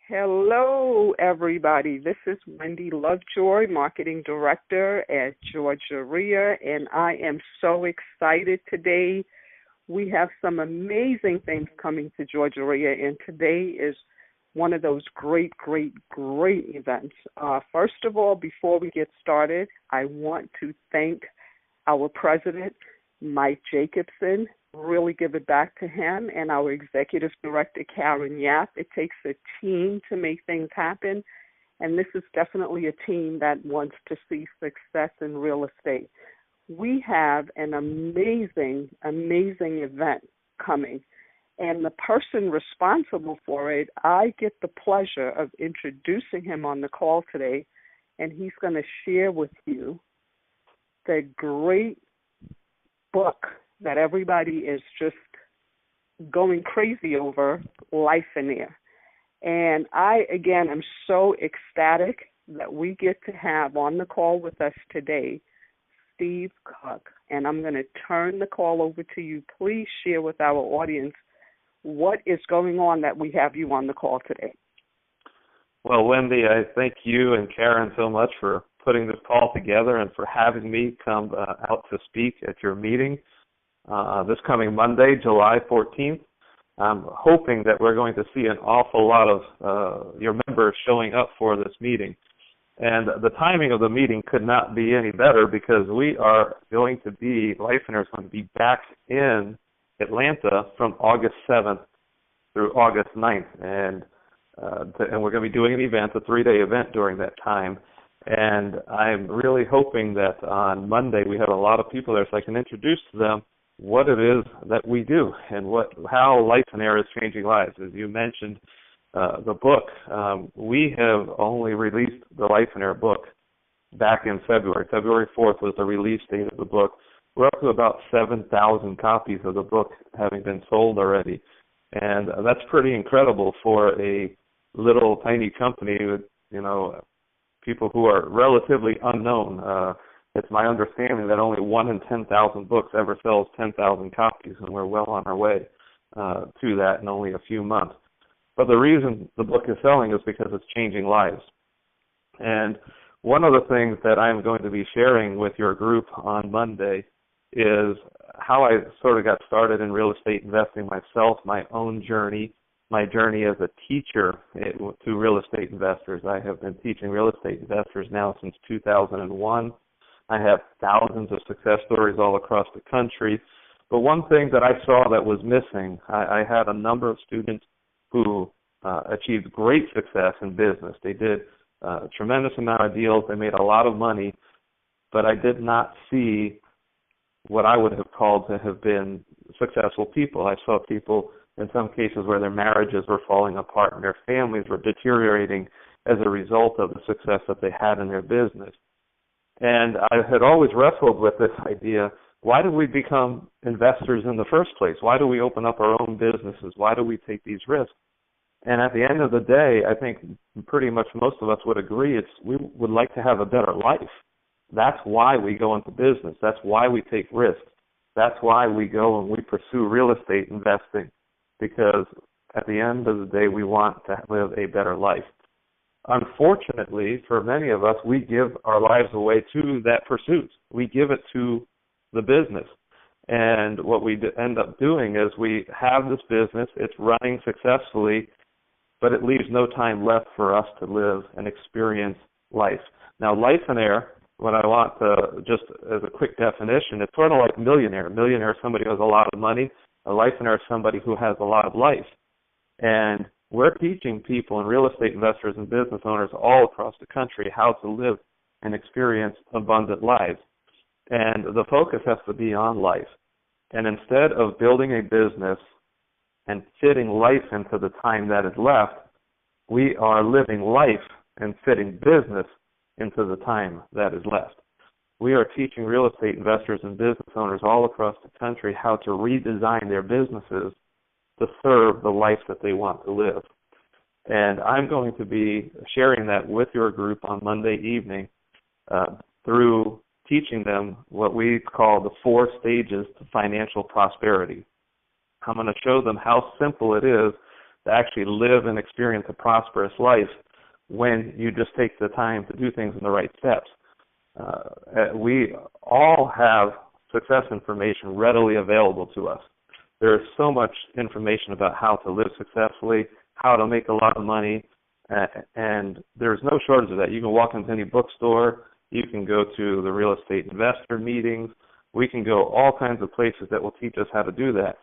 Hello, everybody. This is Wendy Lovejoy, Marketing Director at GaREIA, and I am so excited today. We have some amazing things coming to GaREIA, and today is one of those great events. First of all, before we get started, I want to thank our president, Mike Jacobson. Really give it back to him, and our executive director, Karen Yap. It takes a team to make things happen, and this is definitely a team that wants to see success in real estate. We have an amazing event coming, and the person responsible for it, I get the pleasure of introducing him on the call today, and he's going to share with you the great book that everybody is just going crazy over, Life in Air. And I, again, am so ecstatic that we get to have on the call with us today Steve Cook. And I'm going to turn the call over to you. Please share with our audience what is going on that we have you on the call today. Well, Wendy, I thank you and Karen so much for putting this call together and for having me come out to speak at your meeting. This coming Monday, July 14th. I'm hoping that we're going to see an awful lot of your members showing up for this meeting. And the timing of the meeting could not be any better because we are going to be, Life in Air is going to be back in Atlanta from August 7th through August 9th. And we're going to be doing an event, a 3-day event during that time. And I'm really hoping that on Monday we have a lot of people there so I can introduce to them what it is that we do and how Life in Air is changing lives. As you mentioned, the book, we have only released the Life in Air book back in February. February 4th was the release date of the book. We're up to about 7,000 copies of the book having been sold already. And that's pretty incredible for a little tiny company with, people who are relatively unknown. It's my understanding that only 1 in 10,000 books ever sells 10,000 copies, and we're well on our way to that in only a few months. But the reason the book is selling is because it's changing lives. And one of the things that I'm going to be sharing with your group on Monday is how I sort of got started in real estate investing myself, my own journey, my journey as a teacher to real estate investors. I have been teaching real estate investors now since 2001. I have thousands of success stories all across the country. But one thing that I saw that was missing, I had a number of students who achieved great success in business. They did a tremendous amount of deals. They made a lot of money. But I did not see what I would have called to have been successful people. I saw people in some cases where their marriages were falling apart and their families were deteriorating as a result of the success that they had in their business. And I had always wrestled with this idea, why do we become investors in the first place? Why do we open up our own businesses? Why do we take these risks? And at the end of the day, I think pretty much most of us would agree we would like to have a better life. That's why we go into business. That's why we take risks. That's why we go and we pursue real estate investing, because at the end of the day, we want to live a better life. Unfortunately, for many of us, we give our lives away to that pursuit. We give it to the business. And what we end up doing is we have this business, it's running successfully, but it leaves no time left for us to live and experience life. Now, Life in Air, what I want to, just as a quick definition, it's sort of like millionaire. Millionaire is somebody who has a lot of money. A Life in Air is somebody who has a lot of life. And we're teaching people and real estate investors and business owners all across the country how to live and experience abundant lives. And the focus has to be on life. And instead of building a business and fitting life into the time that is left, we are living life and fitting business into the time that is left. We are teaching real estate investors and business owners all across the country how to redesign their businesses to serve the life that they want to live. And I'm going to be sharing that with your group on Monday evening through teaching them what we call the 4 stages to financial prosperity. I'm going to show them how simple it is to actually live and experience a prosperous life when you just take the time to do things in the right steps. We all have success information readily available to us. There is so much information about how to live successfully, how to make a lot of money, and there's no shortage of that. You can walk into any bookstore, you can go to the real estate investor meetings, we can go all kinds of places that will teach us how to do that.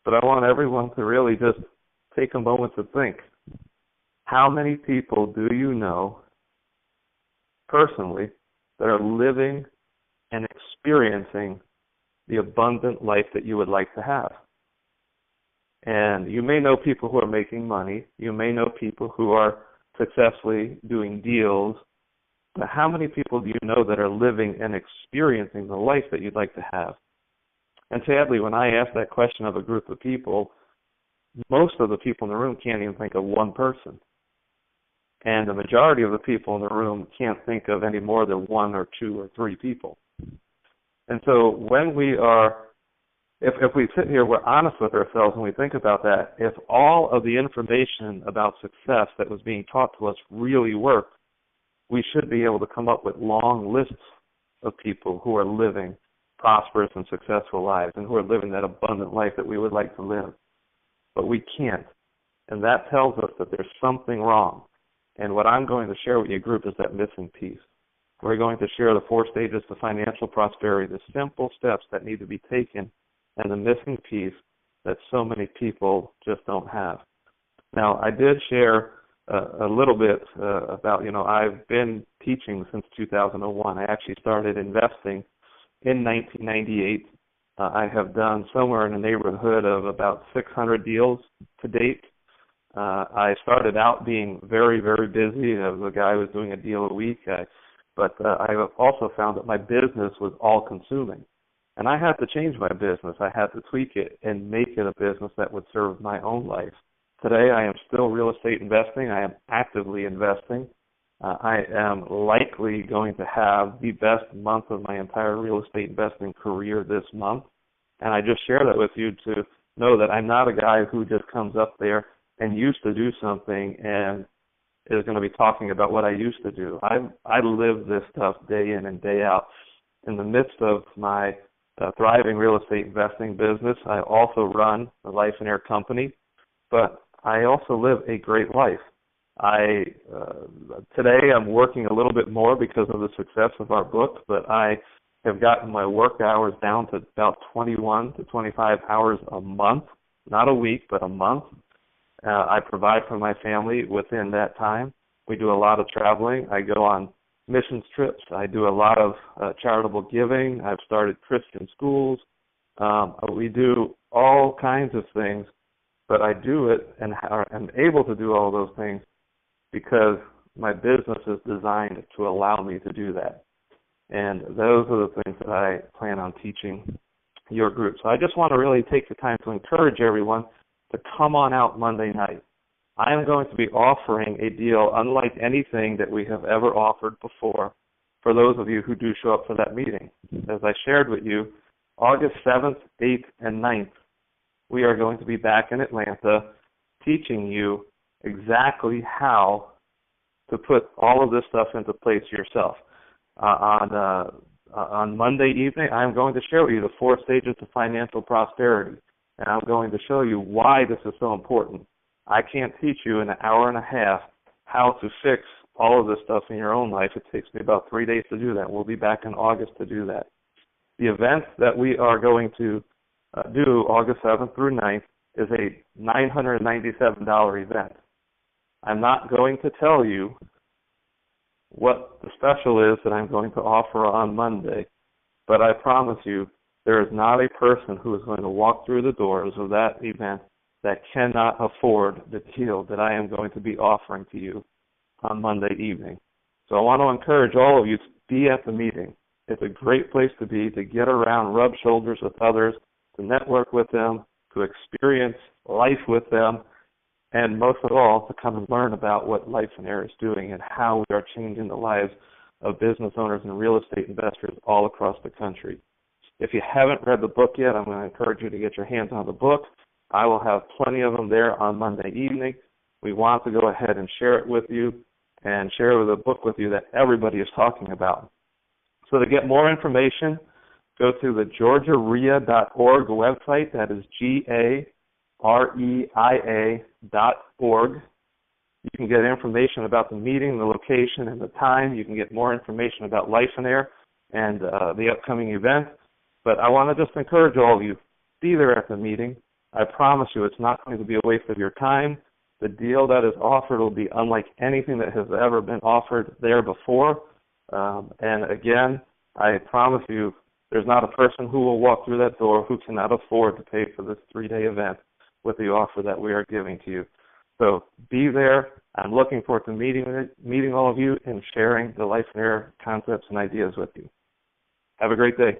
But I want everyone to really just take a moment to think. How many people do you know personally that are living and experiencing the abundant life that you would like to have? And you may know people who are making money. You may know people who are successfully doing deals. But how many people do you know that are living and experiencing the life that you'd like to have? And sadly, when I ask that question of a group of people, most of the people in the room can't even think of one person. And the majority of the people in the room can't think of any more than one or two or three people. And so when we are, if we sit here, we're honest with ourselves and we think about that, if all of the information about success that was being taught to us really worked, we should be able to come up with long lists of people who are living prosperous and successful lives and who are living that abundant life that we would like to live. But we can't. And that tells us that there's something wrong. And what I'm going to share with you, group, is that missing piece. We're going to share the 4 stages to financial prosperity, the simple steps that need to be taken, and the missing piece that so many people just don't have. Now, I did share a little bit about, I've been teaching since 2001. I actually started investing in 1998. I have done somewhere in the neighborhood of about 600 deals to date. I started out being very, very busy. The guy was doing a deal a week. But I have also found that my business was all-consuming. And I had to change my business. I had to tweak it and make it a business that would serve my own life. Today, I am still real estate investing. I am actively investing. I am likely going to have the best month of my entire real estate investing career this month. And I just share that with you to know that I'm not a guy who just comes up there and used to do something and is going to be talking about what I used to do. I live this stuff day in and day out. In the midst of my thriving real estate investing business, I also run a life and air company, but I also live a great life. Today I'm working a little bit more because of the success of our book, but I have gotten my work hours down to about 21 to 25 hours a month, not a week, but a month. I provide for my family within that time. We do a lot of traveling. I go on missions trips. I do a lot of charitable giving. I've started Christian schools. We do all kinds of things, but I do it and am able to do all those things because my business is designed to allow me to do that. And those are the things that I plan on teaching your group. So I just want to really take the time to encourage everyone to come on out Monday night. I am going to be offering a deal unlike anything that we have ever offered before for those of you who do show up for that meeting. As I shared with you, August 7th, 8th, and 9th, we are going to be back in Atlanta teaching you exactly how to put all of this stuff into place yourself. On Monday evening, I'm going to share with you the 4 stages to financial prosperity. And I'm going to show you why this is so important. I can't teach you in an hour and a half how to fix all of this stuff in your own life. It takes me about 3 days to do that. We'll be back in August to do that. The event that we are going to do August 7th through 9th is a $997 event. I'm not going to tell you what the special is that I'm going to offer on Monday, but I promise you, there is not a person who is going to walk through the doors of that event that cannot afford the deal that I am going to be offering to you on Monday evening. So I want to encourage all of you to be at the meeting. It's a great place to be, to get around, rub shoulders with others, to network with them, to experience life with them, and most of all, to come and learn about what Life and Air is doing and how we are changing the lives of business owners and real estate investors all across the country. If you haven't read the book yet, I'm going to encourage you to get your hands on the book. I will have plenty of them there on Monday evening. We want to go ahead and share it with you and share the book with you that everybody is talking about. So to get more information, go to the GeorgiaREIA.org website. That is GaREIA.org. You can get information about the meeting, the location, and the time. You can get more information about Life and Air and the upcoming event. But I want to just encourage all of you, be there at the meeting. I promise you it's not going to be a waste of your time. The deal that is offered will be unlike anything that has ever been offered there before. And again, I promise you there's not a person who will walk through that door who cannot afford to pay for this 3-day event with the offer that we are giving to you. So be there. I'm looking forward to meeting all of you and sharing the Life and Air concepts and ideas with you. Have a great day.